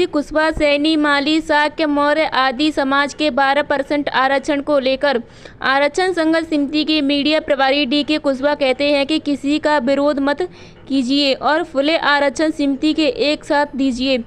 जी कुशवाहा, सैनी, माली, शाक्य, मौर्य आदि समाज के 12% आरक्षण को लेकर आरक्षण संघर्ष समिति के मीडिया प्रभारी डी.के. कुशवाहा कहते हैं कि किसी का विरोध मत कीजिए और फुले आरक्षण समिति के एक साथ दीजिए।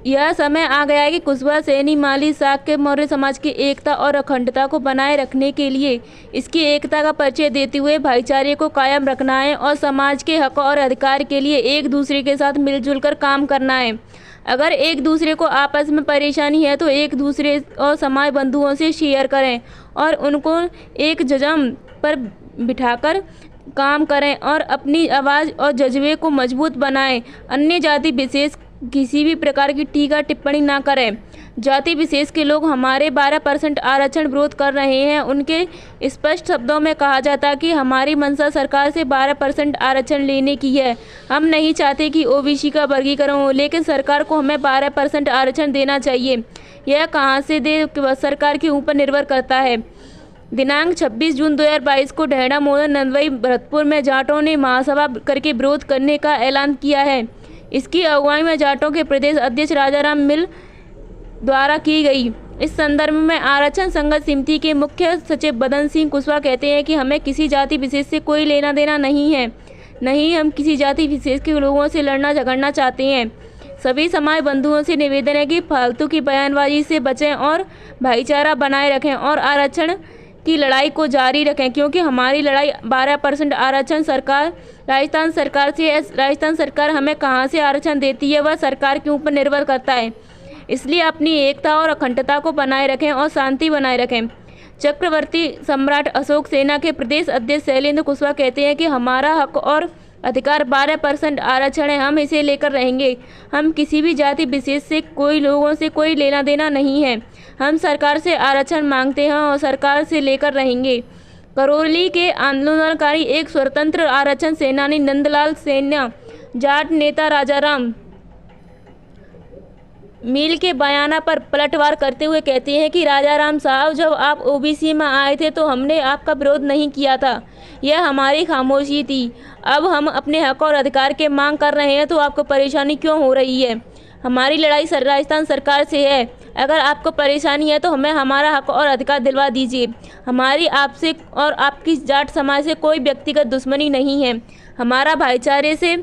यह समय आ गया है कि कुशवाहा, सैनी, माली, शाक्य, मौर्य समाज की एकता और अखंडता को बनाए रखने के लिए इसकी एकता का परिचय देते हुए भाईचारे को कायम रखना है और समाज के हक और अधिकार के लिए एक दूसरे के साथ मिलजुल कर काम करना है। अगर एक दूसरे को आपस में परेशानी है तो एक दूसरे और समाज बंधुओं से शेयर करें और उनको एक जज्बा पर बिठाकर काम करें और अपनी आवाज़ और जज्बे को मजबूत बनाएं। अन्य जाति विशेष किसी भी प्रकार की टीका टिप्पणी ना करें। जाति विशेष के लोग हमारे 12% आरक्षण विरोध कर रहे हैं। उनके स्पष्ट शब्दों में कहा जाता कि हमारी मंशा सरकार से 12% आरक्षण लेने की है। हम नहीं चाहते कि ओबीसी का वर्गीकरण हो, लेकिन सरकार को हमें 12% आरक्षण देना चाहिए। यह कहां से दे सरकार के ऊपर निर्भर करता है। दिनांक 26 जून 2022 को ढेहड़ा, मोदन, नंदवाई, भरतपुर में जाटों ने महासभा करके विरोध करने का ऐलान किया है। इसकी अगुवाई में जाटों के प्रदेश अध्यक्ष राजाराम मिल द्वारा की गई। इस संदर्भ में आरक्षण संघर्ष समिति के मुख्य सचिव बदन सिंह कुशवाहा कहते हैं कि हमें किसी जाति विशेष से कोई लेना देना नहीं है, नहीं हम किसी जाति विशेष के लोगों से लड़ना झगड़ना चाहते हैं। सभी समाज बंधुओं से निवेदन है कि फालतू की बयानबाजी से बचें और भाईचारा बनाए रखें और आरक्षण की लड़ाई को जारी रखें, क्योंकि हमारी लड़ाई 12% आरक्षण सरकार राजस्थान सरकार से है। राजस्थान सरकार हमें कहां से आरक्षण देती है वह सरकार के ऊपर निर्भर करता है। इसलिए अपनी एकता और अखंडता को बनाए रखें और शांति बनाए रखें। चक्रवर्ती सम्राट अशोक सेना के प्रदेश अध्यक्ष शैलेंद्र कुशवाहा कहते हैं कि हमारा हक और अधिकार 12% आरक्षण है, हम इसे लेकर रहेंगे। हम किसी भी जाति विशेष से कोई लोगों से कोई लेना देना नहीं है। हम सरकार से आरक्षण मांगते हैं और सरकार से लेकर रहेंगे। करौली के आंदोलनकारी एक स्वतंत्र आरक्षण सेनानी नंदलाल सैन्या जाट नेता राजाराम मील के बयाना पर पलटवार करते हुए कहते हैं कि राजाराम साहब, जब आप ओबीसी में आए थे तो हमने आपका विरोध नहीं किया था, यह हमारी खामोशी थी। अब हम अपने हक और अधिकार के मांग कर रहे हैं तो आपको परेशानी क्यों हो रही है? हमारी लड़ाई राजस्थान सरकार से है। अगर आपको परेशानी है तो हमें हमारा हक और अधिकार दिलवा दीजिए। हमारी आपसे और आपकी जाट समाज से कोई व्यक्तिगत दुश्मनी नहीं है। हमारा भाईचारे से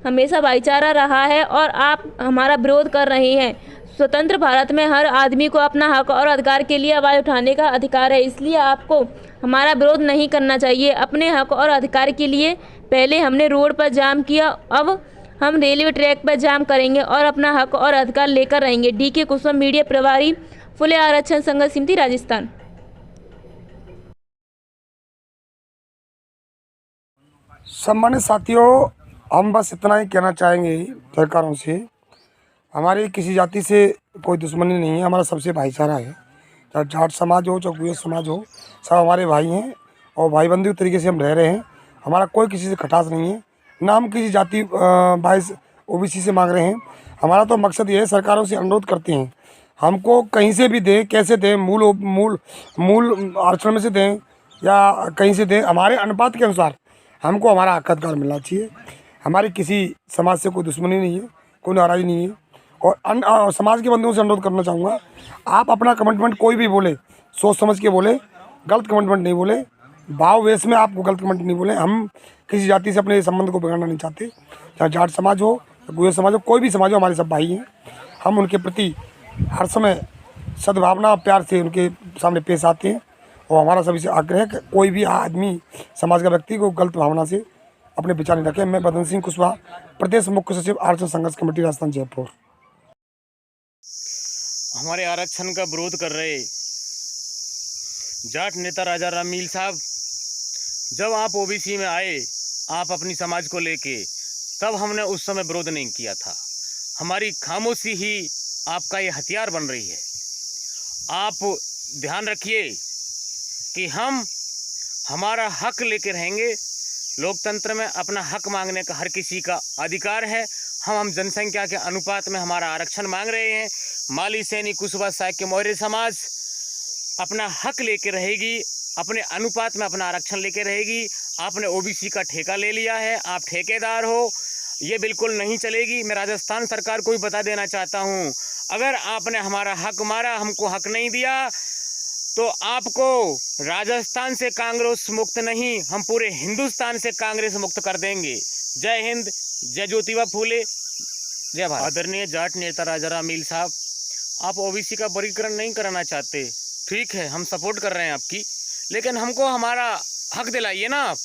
हमेशा भाईचारा रहा है और आप हमारा विरोध कर रहे हैं। स्वतंत्र भारत में हर आदमी को अपना हक और अधिकार के लिए आवाज़ उठाने का अधिकार है, इसलिए आपको हमारा विरोध नहीं करना चाहिए। अपने हक और अधिकार के लिए पहले हमने रोड पर जाम किया, अब हम रेलवे ट्रैक पर जाम करेंगे और अपना हक और अधिकार लेकर रहेंगे। डी.के. कुशवाहा, मीडिया प्रभारी, फुले आरक्षण संघर्ष समिति, राजस्थान। सम्मानित साथियों, हम बस इतना ही कहना चाहेंगे सरकारों से, हमारी किसी जाति से कोई दुश्मनी नहीं है, हमारा सबसे भाईचारा है। चाहे जाट समाज हो, चाहे गुर्जर समाज हो, सब हमारे भाई हैं और भाई बंधु तरीके से हम रह रहे हैं। हमारा कोई किसी से खटास नहीं है, ना हम किसी जाति भाई ओबीसी से मांग रहे हैं। हमारा तो मकसद ये है, सरकारों से अनुरोध करते हैं हमको कहीं से भी दें, कैसे दें, मूल आरक्षण में से दें या कहीं से दें, हमारे अनुपात के अनुसार हमको हमारा हक अधिकार मिलना चाहिए। हमारी किसी समाज से कोई दुश्मनी नहीं है, कोई नाराज़ी नहीं है। और समाज के बंधुओं से अनुरोध करना चाहूँगा, आप अपना कमिटमेंट कोई भी बोले सोच समझ के बोले, गलत कमिटमेंट नहीं बोले, भाव वेश में आपको गलत कमिटमेंट नहीं बोले। हम किसी जाति से अपने संबंध को बिगाड़ना नहीं चाहते, चाहे जाट समाज हो, गुर्जर समाज हो, कोई भी समाज हो, हमारे सब भाई हैं। हम उनके प्रति हर समय सद्भावना और प्यार से उनके सामने पेश आते हैं और हमारा सभी से आग्रह है कि कोई भी आदमी, समाज का व्यक्ति को गलत भावना से अपने विचार नहीं रखें। मैं बदन सिंह कुशवाहा, प्रदेश मुख्य सचिव आरक्षण संघर्ष कमेटी, राजस्थान, जयपुर। हमारे आरक्षण का विरोध कर रहे जाट नेता राजाराम मील साहब, जब आप ओबीसी में आए, आप अपनी समाज को लेके, तब हमने उस समय विरोध नहीं किया था। हमारी खामोशी ही आपका ये हथियार बन रही है। आप ध्यान रखिए कि हम हमारा हक लेके रहेंगे। लोकतंत्र में अपना हक मांगने का हर किसी का अधिकार है। हम जनसंख्या के अनुपात में हमारा आरक्षण मांग रहे हैं। माली, सैनी, कुशवाहा, शाक्य, मौर्य समाज अपना हक लेके रहेगी, अपने अनुपात में अपना आरक्षण लेके रहेगी। आपने ओबीसी का ठेका ले लिया है, आप ठेकेदार हो। ये बिल्कुल नहीं चलेगी। मैं राजस्थान सरकार को भी बता देना चाहता हूँ, अगर आपने हमारा हक मारा, हमको हक नहीं दिया, तो आपको राजस्थान से कांग्रेस मुक्त नहीं, हम पूरे हिंदुस्तान से कांग्रेस मुक्त कर देंगे। जय हिंद, जय ज्योतिबा फूले, जय भारत। आदरणीय जाट नेता राजा राम मील साहब, आप ओबीसी का वर्गीकरण नहीं कराना चाहते, ठीक है, हम सपोर्ट कर रहे हैं आपकी, लेकिन हमको हमारा हक दिलाइए ना आप।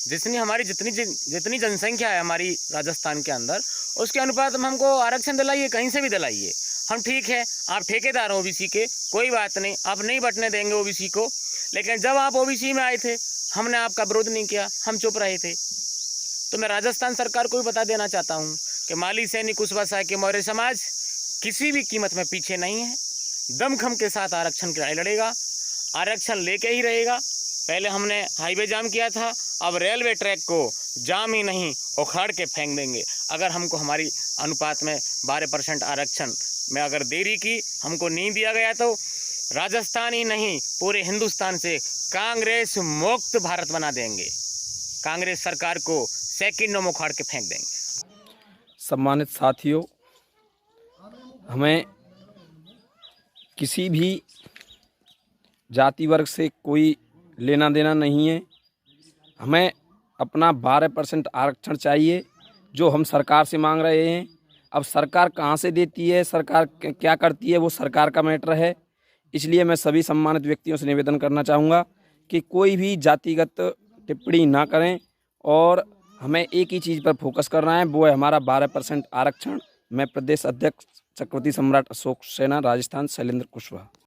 जितनी जनसंख्या है हमारी राजस्थान के अंदर, उसके अनुपात में हमको आरक्षण दिलाइए, कहीं से भी दिलाइए। हम ठीक है, आप ठेकेदार हो ओबीसी के, कोई बात नहीं, आप नहीं बंटने देंगे ओबीसी को, लेकिन जब आप ओबीसी में आए थे, हमने आपका विरोध नहीं किया, हम चुप रहे थे। तो मैं राजस्थान सरकार को भी बता देना चाहता हूँ कि माली सैनी कुशवाहा साके मौर्य समाज किसी भी कीमत में पीछे नहीं है, दमखम के साथ आरक्षण की लड़ाई लड़ेगा, आरक्षण लेके ही रहेगा। पहले हमने हाईवे जाम किया था, अब रेलवे ट्रैक को जाम ही नहीं, उखाड़ के फेंक देंगे। अगर हमको हमारी अनुपात में 12% आरक्षण में अगर देरी की, हमको नहीं दिया गया, तो राजस्थान ही नहीं पूरे हिंदुस्तान से कांग्रेस मुक्त भारत बना देंगे। कांग्रेस सरकार को सेकंडों में उखाड़ के फेंक देंगे। सम्मानित साथियों, हमें किसी भी जाति वर्ग से कोई लेना देना नहीं है। हमें अपना 12% आरक्षण चाहिए जो हम सरकार से मांग रहे हैं। अब सरकार कहाँ से देती है, सरकार क्या करती है, वो सरकार का मैटर है। इसलिए मैं सभी सम्मानित व्यक्तियों से निवेदन करना चाहूँगा कि कोई भी जातिगत टिप्पणी ना करें और हमें एक ही चीज़ पर फोकस करना है, वो है हमारा 12% आरक्षण। मैं प्रदेश अध्यक्ष चक्रवर्ती सम्राट अशोक सेना, राजस्थान, शैलेंद्र कुशवाहा।